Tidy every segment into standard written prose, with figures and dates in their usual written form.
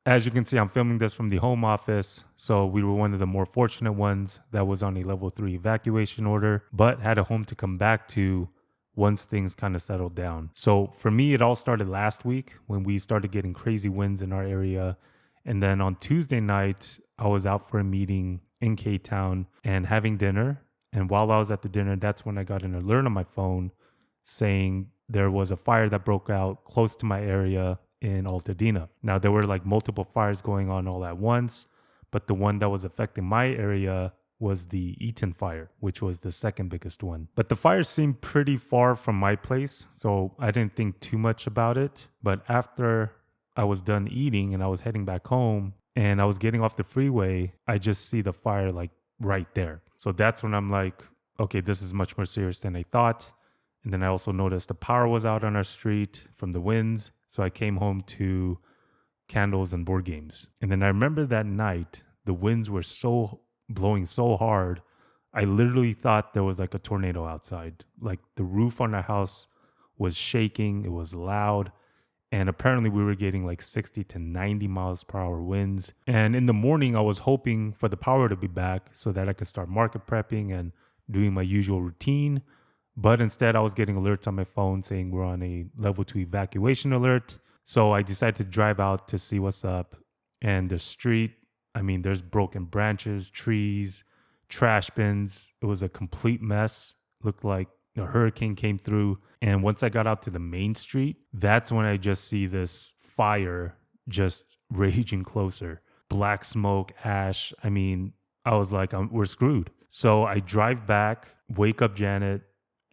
As you can see, I'm filming this from the home office. So we were one of the more fortunate ones that was on a level 3 evacuation order, but had a home to come back to once things kind of settled down. So for me, it all started last week when we started getting crazy winds in our area. And then on Tuesday night, I was out for a meeting in K Town and having dinner. And while I was at the dinner, that's when I got an alert on my phone saying there was a fire that broke out close to my area in Altadena. Now, there were like multiple fires going on all at once, but the one that was affecting my area was the Eaton fire, which was the second biggest one. But the fire seemed pretty far from my place, so I didn't think too much about it. But after I was done eating and I was heading back home and I was getting off the freeway, I just see the fire like right there. So that's when I'm like, okay, this is much more serious than I thought. And then I also noticed the power was out on our street from the winds. So I came home to candles and board games. And then I remember that night, the winds were blowing so hard. I literally thought there was like a tornado outside. Like the roof on our house was shaking. It was loud. And apparently we were getting like 60 to 90 miles per hour winds. And in the morning, I was hoping for the power to be back so that I could start market prepping and doing my usual routine. But instead, I was getting alerts on my phone saying we're on a level 2 evacuation alert. So I decided to drive out to see what's up. And the street, I mean, there's broken branches, trees, trash bins. It was a complete mess. Looked like a hurricane came through. And once I got out to the main street, that's when I just see this fire just raging closer. Black smoke, ash. I mean, I was like, we're screwed. So I drive back, wake up Janet,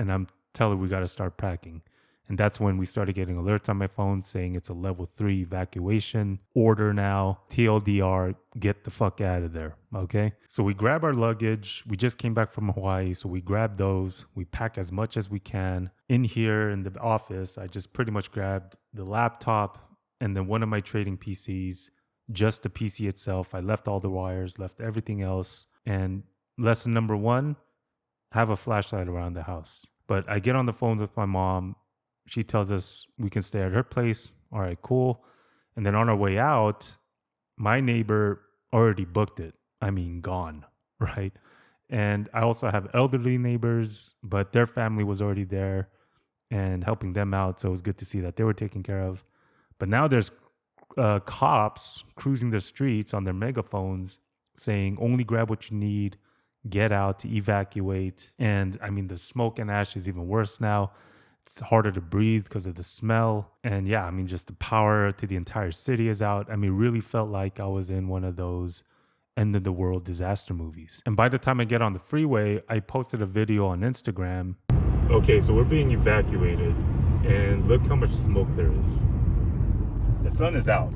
and I'm telling her we got to start packing. And that's when we started getting alerts on my phone saying it's a level 3 evacuation order now. TLDR, get the fuck out of there. Okay. So we grab our luggage. We just came back from Hawaii. So we grab those. We pack as much as we can. In here in the office, I just pretty much grabbed the laptop and then one of my trading PCs, just the PC itself. I left all the wires, left everything else. And lesson number 1, have a flashlight around the house. But I get on the phone with my mom. She tells us we can stay at her place. All right, cool. And then on our way out, my neighbor already booked it. I mean, gone, right? And I also have elderly neighbors, but their family was already there and helping them out. So it was good to see that they were taken care of. But now there's cops cruising the streets on their megaphones saying, only grab what you need, get out to evacuate. And I mean, the smoke and ash is even worse now. It's harder to breathe because of the smell. And yeah, I mean, just the power to the entire city is out. I mean, really felt like I was in one of those end of the world disaster movies. And by the time I get on the freeway, I posted a video on Instagram. Okay, so we're being evacuated and look how much smoke there is. The sun is out.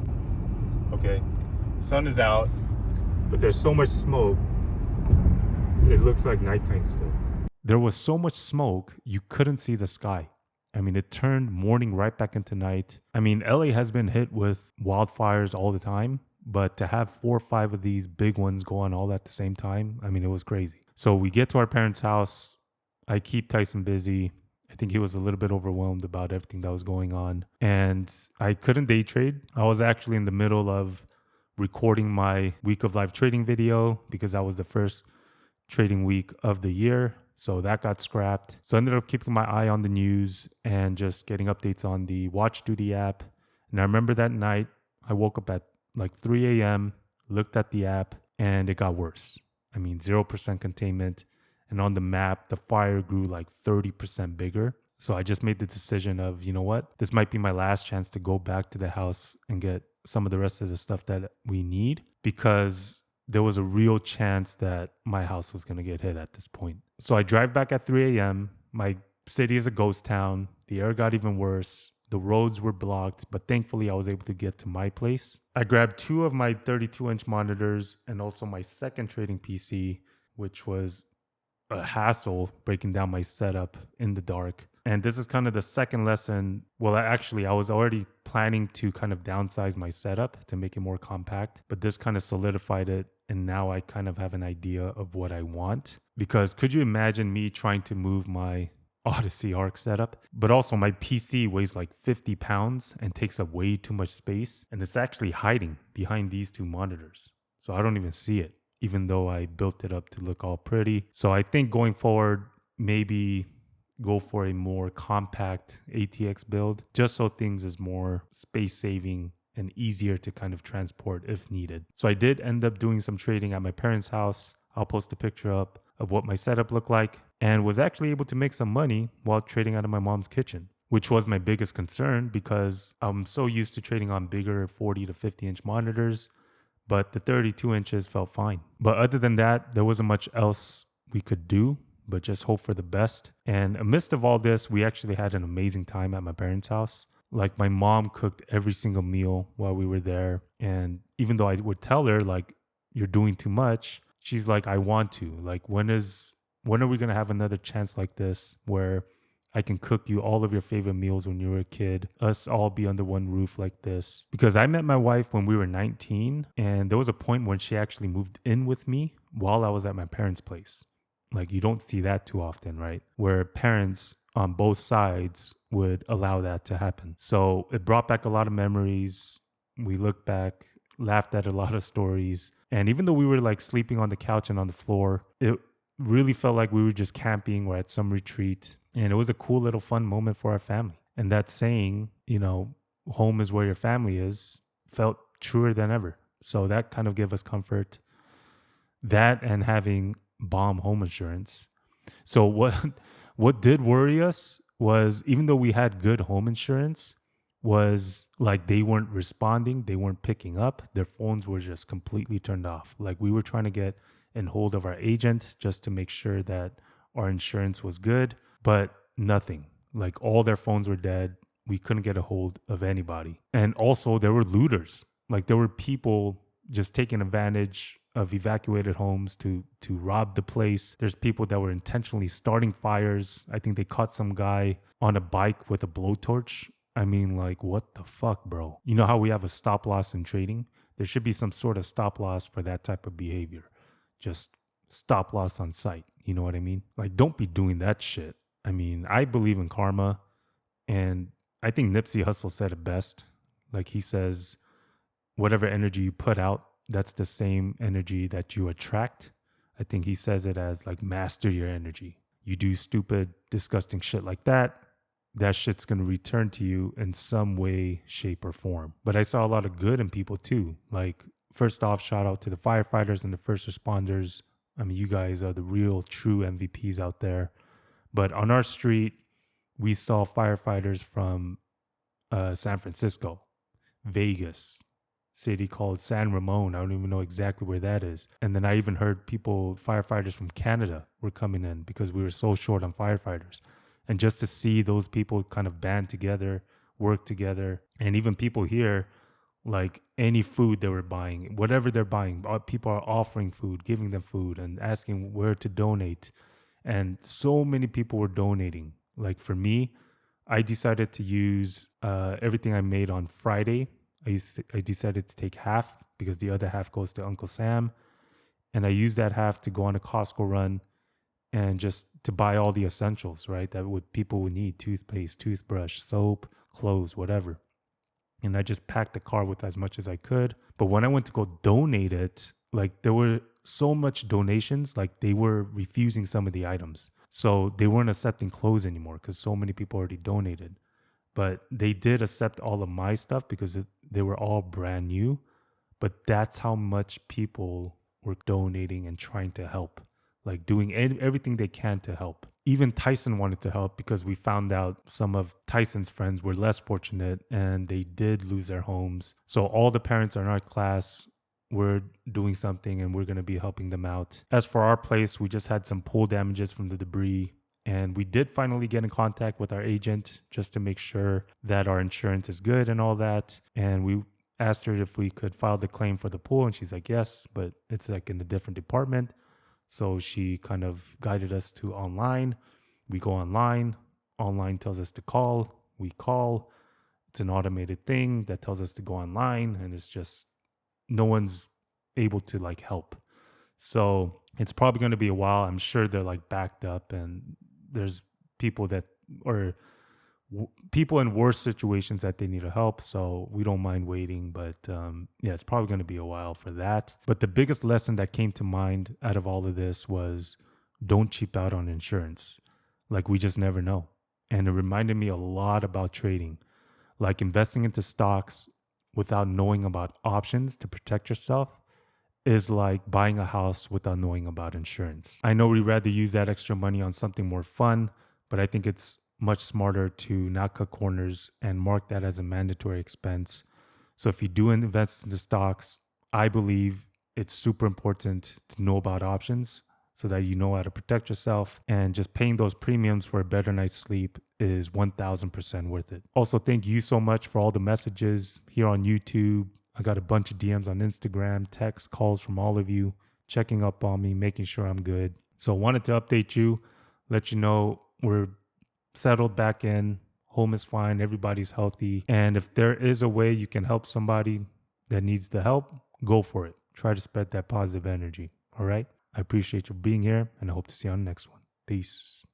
Okay, sun is out, but there's so much smoke. It looks like nighttime still. There was so much smoke, you couldn't see the sky. I mean, it turned morning right back into night. I mean, LA has been hit with wildfires all the time, but to have 4 or 5 of these big ones go on all at the same time, I mean, it was crazy. So we get to our parents' house. I keep Tyson busy. I think he was a little bit overwhelmed about everything that was going on. And I couldn't day trade. I was actually in the middle of recording my week of live trading video because that was the first trading week of the year. So that got scrapped. So I ended up keeping my eye on the news and just getting updates on the Watch Duty app. And I remember that night, I woke up at like 3 a.m., looked at the app, and it got worse. I mean, 0% containment. And on the map, the fire grew like 30% bigger. So I just made the decision of, you know what? This might be my last chance to go back to the house and get some of the rest of the stuff that we need, because there was a real chance that my house was going to get hit at this point. So I drive back at 3 a.m. My city is a ghost town. The air got even worse. The roads were blocked, but thankfully I was able to get to my place. I grabbed 2 of my 32-inch monitors and also my second trading PC, which was a hassle breaking down my setup in the dark. And this is kind of the second lesson. Well, I was already planning to kind of downsize my setup to make it more compact, but this kind of solidified it. And now I kind of have an idea of what I want. Because could you imagine me trying to move my Odyssey Arc setup. But also my PC weighs like 50 pounds and takes up way too much space. And it's actually hiding behind these two monitors. So I don't even see it, even though I built it up to look all pretty. So I think going forward, maybe go for a more compact ATX build, just so things is more space saving and easier to kind of transport if needed. So I did end up doing some trading at my parents' house. I'll post a picture up of what my setup looked like, and was actually able to make some money while trading out of my mom's kitchen, which was my biggest concern because I'm so used to trading on bigger 40 to 50 inch monitors, but the 32 inches felt fine. But other than that, there wasn't much else we could do but just hope for the best. And amidst of all this, we actually had an amazing time at my parents' house. Like my mom cooked every single meal while we were there. And even though I would tell her like, you're doing too much, she's like, I want to. Like, when are we gonna have another chance like this where I can cook you all of your favorite meals when you were a kid, us all be under one roof like this? Because I met my wife when we were 19, and there was a point when she actually moved in with me while I was at my parents' place. Like, you don't see that too often, right? Where parents on both sides would allow that to happen. So it brought back a lot of memories. We looked back, laughed at a lot of stories. And even though we were like sleeping on the couch and on the floor, it really felt like we were just camping or at some retreat. And it was a cool little fun moment for our family. And that saying, home is where your family is, felt truer than ever. So that kind of gave us comfort. That and having bomb home insurance. So what did worry us was, even though we had good home insurance, was like they weren't responding, they weren't picking up, their phones were just completely turned off. Like, we were trying to get in hold of our agent just to make sure that our insurance was good, but nothing. Like, all their phones were dead. We couldn't get a hold of anybody. And also there were looters. Like, there were people just taking advantage of evacuated homes to rob the place. There's people that were intentionally starting fires. I think they caught some guy on a bike with a blowtorch. I mean, like, what the fuck, bro? You know how we have a stop loss in trading? There should be some sort of stop loss for that type of behavior. Just stop loss on site. You know what I mean? Like, don't be doing that shit. I mean, I believe in karma, and I think Nipsey Hussle said it best. Like, he says, whatever energy you put out, that's the same energy that you attract. I think he says it as like, master your energy. You do stupid, disgusting shit like that shit's going to return to you in some way, shape, or form. But I saw a lot of good in people too. Like, first off, shout out to the firefighters and the first responders. I mean, you guys are the real true MVPs out there. But on our street, we saw firefighters from San Francisco, Vegas, city called San Ramon. I don't even know exactly where that is. And then I even heard firefighters from Canada were coming in because we were so short on firefighters. And just to see those people kind of band together, work together, and even people here, like, any food they were buying, whatever they're buying, people are offering food, giving them food and asking where to donate. And so many people were donating. Like, for me, I decided to use everything I made on Friday. I decided to take half because the other half goes to Uncle Sam. And I used that half to go on a Costco run and just to buy all the essentials, right? That people would need: toothpaste, toothbrush, soap, clothes, whatever. And I just packed the car with as much as I could. But when I went to go donate it, like, there were so much donations, like they were refusing some of the items. So they weren't accepting clothes anymore because so many people already donated. But they did accept all of my stuff because they were all brand new. But that's how much people were donating and trying to help, like doing everything they can to help. Even Tyson wanted to help because we found out some of Tyson's friends were less fortunate and they did lose their homes. So all the parents in our class were doing something and we're going to be helping them out. As for our place, we just had some pool damages from the debris. And we did finally get in contact with our agent just to make sure that our insurance is good and all that. And we asked her if we could file the claim for the pool. And she's like, yes, but it's like in a different department. So she kind of guided us to online. We go online. Online tells us to call. We call. It's an automated thing that tells us to go online. And it's just, no one's able to like help. So it's probably going to be a while. I'm sure they're like backed up and there's people that or people in worse situations that they need help. So we don't mind waiting, but yeah, it's probably going to be a while for that. But the biggest lesson that came to mind out of all of this was don't cheap out on insurance. Like, we just never know. And it reminded me a lot about trading, like investing into stocks without knowing about options to protect yourself is like buying a house without knowing about insurance. I know we'd rather use that extra money on something more fun, but I think it's much smarter to not cut corners and mark that as a mandatory expense. So if you do invest into stocks, I believe it's super important to know about options so that you know how to protect yourself, and just paying those premiums for a better night's sleep is 1000% worth it. Also, thank you so much for all the messages here on YouTube. I got a bunch of DMs on Instagram, texts, calls from all of you, checking up on me, making sure I'm good. So I wanted to update you, let you know we're settled back in, home is fine, everybody's healthy. And if there is a way you can help somebody that needs the help, go for it. Try to spread that positive energy. All right? I appreciate you being here, and I hope to see you on the next one. Peace.